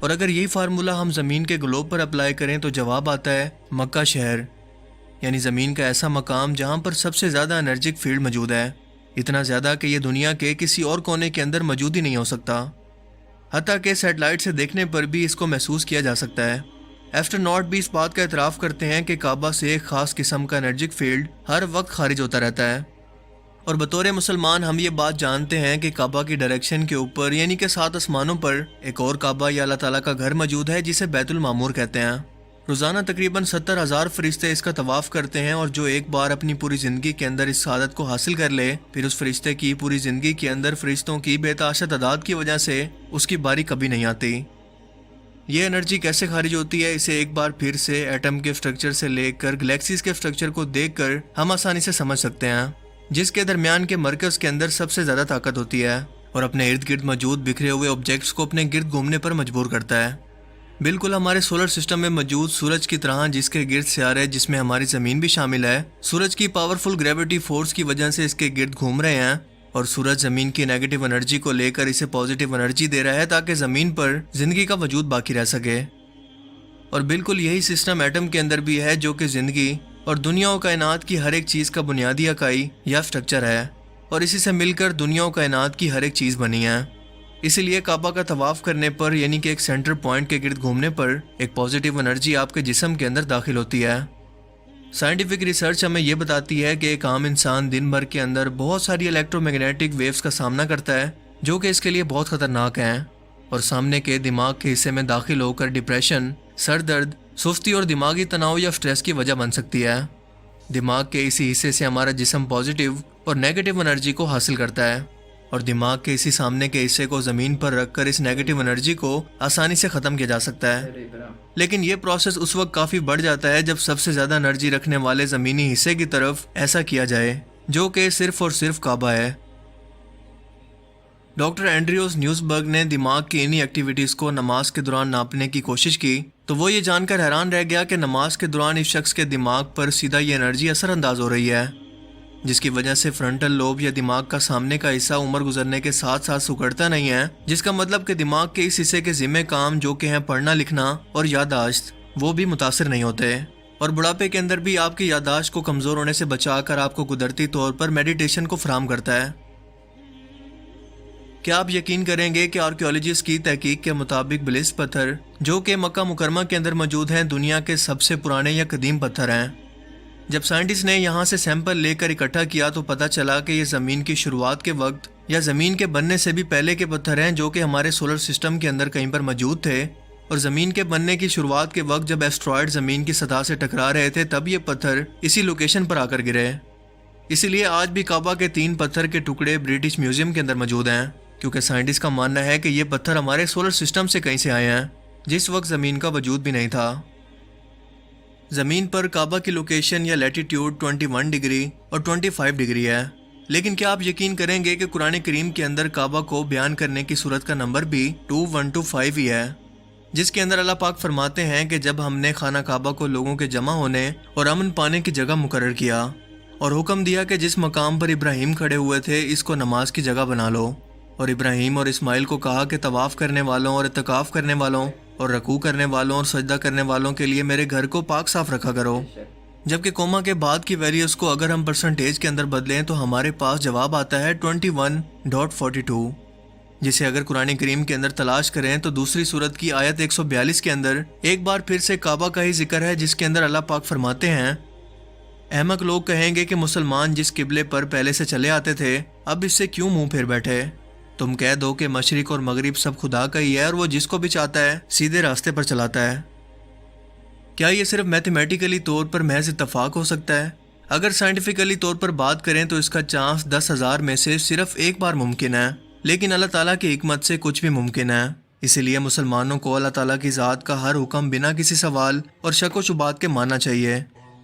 اور اگر یہی فارمولہ ہم زمین کے گلوب پر اپلائی کریں تو جواب آتا ہے مکہ شہر، یعنی زمین کا ایسا مقام جہاں پر سب سے زیادہ انرجک فیلڈ موجود ہے، اتنا زیادہ کہ یہ دنیا کے کسی اور کونے کے اندر موجود ہی نہیں ہو سکتا، حتیٰ کہ سیٹلائٹ سے دیکھنے پر بھی اس کو محسوس کیا جا سکتا ہے۔ ایسٹروناٹ بھی اس بات کا اعتراف کرتے ہیں کہ کعبہ سے ایک خاص قسم کا انرجک فیلڈ ہر وقت خارج ہوتا رہتا ہے، اور بطور مسلمان ہم یہ بات جانتے ہیں کہ کعبہ کی ڈائریکشن کے اوپر یعنی کہ 7 آسمانوں پر ایک اور کعبہ یا اللہ تعالیٰ کا گھر موجود ہے جسے بیت المعمور کہتے ہیں۔ روزانہ تقریباً 70,000 فرشتے اس کا طواف کرتے ہیں، اور جو ایک بار اپنی پوری زندگی کے اندر اس سعادت کو حاصل کر لے، پھر اس فرشتے کی پوری زندگی کے اندر فرشتوں کی بے تحاشا تعداد کی وجہ سے اس کی باری کبھی نہیں آتی۔ یہ انرجی کیسے خارج ہوتی ہے، اسے ایک بار پھر سے ایٹم کے سٹرکچر سے لے کر گلیکسیز کے سٹرکچر کو دیکھ کر ہم آسانی سے سمجھ سکتے ہیں، جس کے درمیان کے مرکز کے اندر سب سے زیادہ طاقت ہوتی ہے اور اپنے ارد گرد موجود بکھرے ہوئے آبجیکٹس کو اپنے گرد گھومنے پر مجبور کرتا ہے، بالکل ہمارے سولر سسٹم میں موجود سورج کی طرح، جس کے گرد سیارے جس میں ہماری زمین بھی شامل ہے سورج کی پاورفل گریویٹی فورس کی وجہ سے اس کے گرد گھوم رہے ہیں، اور سورج زمین کی نیگیٹو انرجی کو لے کر اسے پازیٹیو انرجی دے رہا ہے تاکہ زمین پر زندگی کا وجود باقی رہ سکے۔ اور بالکل یہی سسٹم ایٹم کے اندر بھی ہے، جو کہ زندگی اور دنیا و کائنات کی ہر ایک چیز کا بنیادی اکائی یا سٹرکچر ہے، اور اسی سے مل کر دنیا و کائنات کی ہر ایک چیز بنی ہے۔ اسی لیے کعبہ کا طواف کرنے پر یعنی کہ ایک سینٹر پوائنٹ کے گرد گھومنے پر ایک پازیٹیو انرجی آپ کے جسم کے اندر داخل ہوتی ہے۔ سائنٹیفک ریسرچ ہمیں یہ بتاتی ہے کہ ایک عام انسان دن بھر کے اندر بہت ساری الیکٹرو میگنیٹک ویوز کا سامنا کرتا ہے، جو کہ اس کے لیے بہت خطرناک ہیں، اور سامنے کے دماغ کے حصے میں داخل ہو کر ڈپریشن، سر درد، سستی اور دماغی تناؤ یا سٹریس کی وجہ بن سکتی ہے۔ دماغ کے اسی حصے سے ہمارا جسم پازیٹیو اور نیگیٹو انرجی کو حاصل کرتا ہے، اور دماغ کے اسی سامنے کے حصے کو زمین پر رکھ کر اس نیگیٹو انرجی کو آسانی سے ختم کیا جا سکتا ہے۔ لیکن یہ پروسیس اس وقت کافی بڑھ جاتا ہے جب سب سے زیادہ انرجی رکھنے والے زمینی حصے کی طرف ایسا کیا جائے، جو کہ صرف اور صرف کعبہ ہے۔ ڈاکٹر اینڈریوز نیوزبرگ نے دماغ کی انہی ایکٹیویٹیز کو نماز کے دوران ناپنے کی کوشش کی، تو وہ یہ جان کر حیران رہ گیا کہ نماز کے دوران اس شخص کے دماغ پر سیدھا یہ انرجی اثر انداز ہو رہی ہے، جس کی وجہ سے فرنٹل لوب یا دماغ کا سامنے کا حصہ عمر گزرنے کے ساتھ ساتھ سکڑتا نہیں ہے، جس کا مطلب کہ دماغ کے اس حصے کے ذمہ کام جو کہ ہیں پڑھنا لکھنا اور یادداشت، وہ بھی متاثر نہیں ہوتے، اور بڑھاپے کے اندر بھی آپ کی یادداشت کو کمزور ہونے سے بچا کر آپ کو قدرتی طور پر میڈیٹیشن کو فراہم کرتا ہے۔ کیا آپ یقین کریں گے کہ آرکیولوجسٹ کی تحقیق کے مطابق بلس پتھر جو کہ مکہ مکرمہ کے اندر موجود ہیں دنیا کے سب سے پرانے یا قدیم پتھر ہیں۔ جب سائنٹسٹ نے یہاں سے سیمپل لے کر اکٹھا کیا تو پتہ چلا کہ یہ زمین کی شروعات کے وقت یا زمین کے بننے سے بھی پہلے کے پتھر ہیں، جو کہ ہمارے سولر سسٹم کے اندر کہیں پر موجود تھے، اور زمین کے بننے کی شروعات کے وقت جب ایسٹرائیڈ زمین کی سطح سے ٹکرا رہے تھے تب یہ پتھر اسی لوکیشن پر آ کر گرے۔ اسی لیے آج بھی کعبہ کے 3 پتھر کے ٹکڑے برٹش میوزیم کے اندر موجود ہیں، کیونکہ سائنٹسٹ کا ماننا ہے کہ یہ پتھر ہمارے سولر سسٹم سے کہیں سے آئے ہیں، جس وقت زمین کا وجود بھی نہیں تھا۔ زمین پر کعبہ کی لوکیشن یا لیٹیٹیوڈ 21 ڈگری اور 25 ڈگری ہے، لیکن کیا آپ یقین کریں گے کہ قرآن کریم کے اندر کعبہ کو بیان کرنے کی صورت کا نمبر بھی 2125 ہی ہے، جس کے اندر اللہ پاک فرماتے ہیں کہ جب ہم نے خانہ کعبہ کو لوگوں کے جمع ہونے اور امن پانے کی جگہ مقرر کیا اور حکم دیا کہ جس مقام پر ابراہیم کھڑے ہوئے تھے اس کو نماز کی جگہ بنا لو، اور ابراہیم اور اسماعیل کو کہا کہ طواف کرنے والوں اور اعتکاف کرنے والوں اور رکوع کرنے والوں اور سجدہ کرنے والوں کے لیے میرے گھر کو پاک صاف رکھا کرو، جبکہ کوما کے بعد کی ویلیوز کو اگر ہم پرسنٹیج کے اندر بدلیں تو ہمارے پاس جواب آتا ہے 21.42، جسے اگر قرآن کریم کے اندر تلاش کریں تو دوسری سورت کی آیت 142 کے اندر ایک بار پھر سے کعبہ کا ہی ذکر ہے، جس کے اندر اللہ پاک فرماتے ہیں، احمق لوگ کہیں گے کہ مسلمان جس قبلے پر پہلے سے چلے آتے تھے اب اس سے کیوں منہ پھیر بیٹھے؟ تم کہہ دو کہ مشرق اور مغرب سب خدا کا ہی ہے اور وہ جس کو بھی چاہتا ہے سیدھے راستے پر چلاتا ہے۔ کیا یہ صرف میتھمیٹیکلی طور پر محض اتفاق ہو سکتا ہے؟ اگر سائنٹیفکلی طور پر بات کریں تو اس کا چانس 10,000 میں سے صرف ایک بار ممکن ہے، لیکن اللہ تعالیٰ کی حکمت سے کچھ بھی ممکن ہے۔ اسی لیے مسلمانوں کو اللہ تعالیٰ کی ذات کا ہر حکم بنا کسی سوال اور شک و شبہات کے ماننا چاہیے،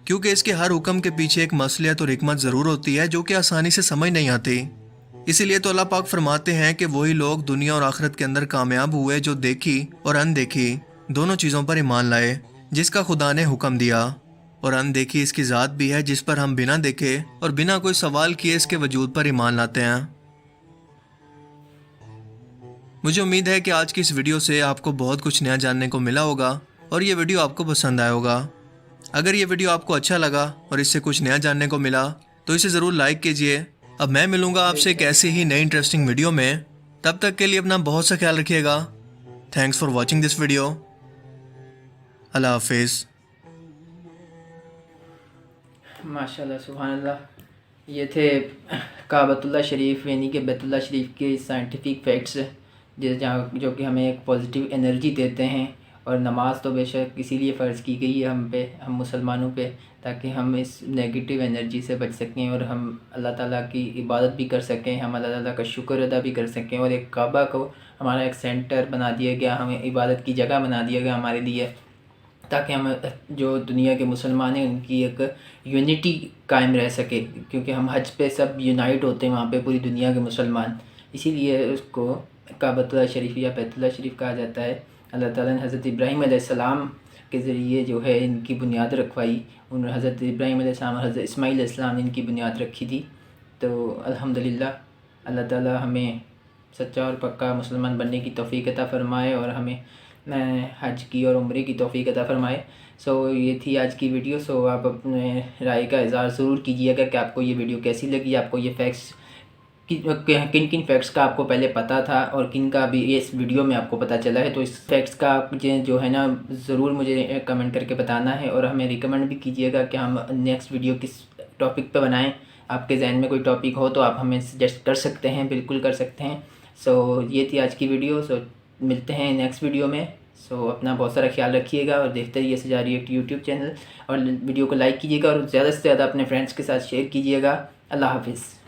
کیونکہ اس کے ہر حکم کے پیچھے ایک مصلحت اور حکمت ضرور ہوتی ہے جو کہ آسانی سے سمجھ نہیں آتی۔ اسی لیے تو اللہ پاک فرماتے ہیں کہ وہی لوگ دنیا اور آخرت کے اندر کامیاب ہوئے جو دیکھی اور اندیکھی دونوں چیزوں پر ایمان لائے جس کا خدا نے حکم دیا، اور اندیکھی اس کی ذات بھی ہے جس پر ہم بنا دیکھے اور بنا کوئی سوال کیے اس کے وجود پر ایمان لاتے ہیں۔ مجھے امید ہے کہ آج کی اس ویڈیو سے آپ کو بہت کچھ نیا جاننے کو ملا ہوگا اور یہ ویڈیو آپ کو پسند آیا ہوگا۔ اگر یہ ویڈیو آپ کو اچھا لگا اور اس سے کچھ نیا جاننے کو ملا تو اسے ضرور لائک کیجئے۔ اب میں ملوں گا آپ سے ایک ایسی ہی نئی انٹرسٹنگ ویڈیو میں، تب تک کے لیے اپنا بہت سا خیال رکھیے گا۔ Thanks for watching this video. اللہ حافظ۔ ماشاءاللہ، سبحان اللہ، یہ تھے کعبۃ اللہ شریف یعنی کہ بیت اللہ شریف کے سائنٹیفک فیکٹس جو کہ ہمیں ایک پازیٹیو انرجی دیتے ہیں۔ اور نماز تو بے شک اسی لیے فرض کی گئی ہے ہم مسلمانوں پہ، تاکہ ہم اس نیگیٹو انرجی سے بچ سکیں اور ہم اللہ تعالیٰ کی عبادت بھی کر سکیں، ہم اللہ تعالیٰ کا شکر ادا بھی کر سکیں۔ اور ایک کعبہ کو ہمارا ایک سینٹر بنا دیا گیا، ہمیں عبادت کی جگہ بنا دیا گیا ہمارے لیے، تاکہ ہم جو دنیا کے مسلمان ہیں ان کی ایک یونٹی قائم رہ سکے، کیونکہ ہم حج پہ سب یونائٹ ہوتے ہیں وہاں پہ، پوری دنیا کے مسلمان۔ اسی لیے اس کو کعبۃ اللہ شریف یا بیت اللہ شریف کہا جاتا ہے۔ اللہ تعالیٰ نے حضرت ابراہیم علیہ السلام کے ذریعے جو ہے ان کی بنیاد رکھوائی، ان حضرت ابراہیم علیہ السلام اور حضرت اسماعیل علیہ السلام نے ان کی بنیاد رکھی تھی۔ تو الحمدللہ اللہ تعالیٰ ہمیں سچا اور پکا مسلمان بننے کی توفیق عطا فرمائے اور ہمیں حج کی اور عمرے کی توفیق عطا فرمائے۔ یہ تھی آج کی ویڈیو۔ آپ اپنے رائے کا اظہار ضرور کیجیے گا کہ آپ کو یہ ویڈیو کیسی لگی، آپ کو یہ فیکٹس کن کن فیکٹس کا آپ کو پہلے پتہ تھا اور کن کا بھی اس ویڈیو میں آپ کو پتہ چلا ہے۔ تو اس فیکٹس کا جو ہے نا ضرور مجھے کمنٹ کر کے بتانا ہے، اور ہمیں ریکمنڈ بھی کیجیے گا کہ ہم نیکسٹ ویڈیو کس ٹاپک پہ بنائیں۔ آپ کے ذہن میں کوئی ٹاپک ہو تو آپ ہمیں سجیسٹ کر سکتے ہیں، بالکل کر سکتے ہیں۔ یہ تھی آج کی ویڈیو۔ ملتے ہیں نیکسٹ ویڈیو میں۔ اپنا بہت سارا خیال رکھیے گا اور دیکھتے رہیے سجا ریئیکٹ یوٹیوب چینل، اور ویڈیو کو لائک کیجیے گا اور زیادہ سے زیادہ اپنے فرینڈس کے ساتھ شیئر کیجیے گا۔ اللہ حافظ۔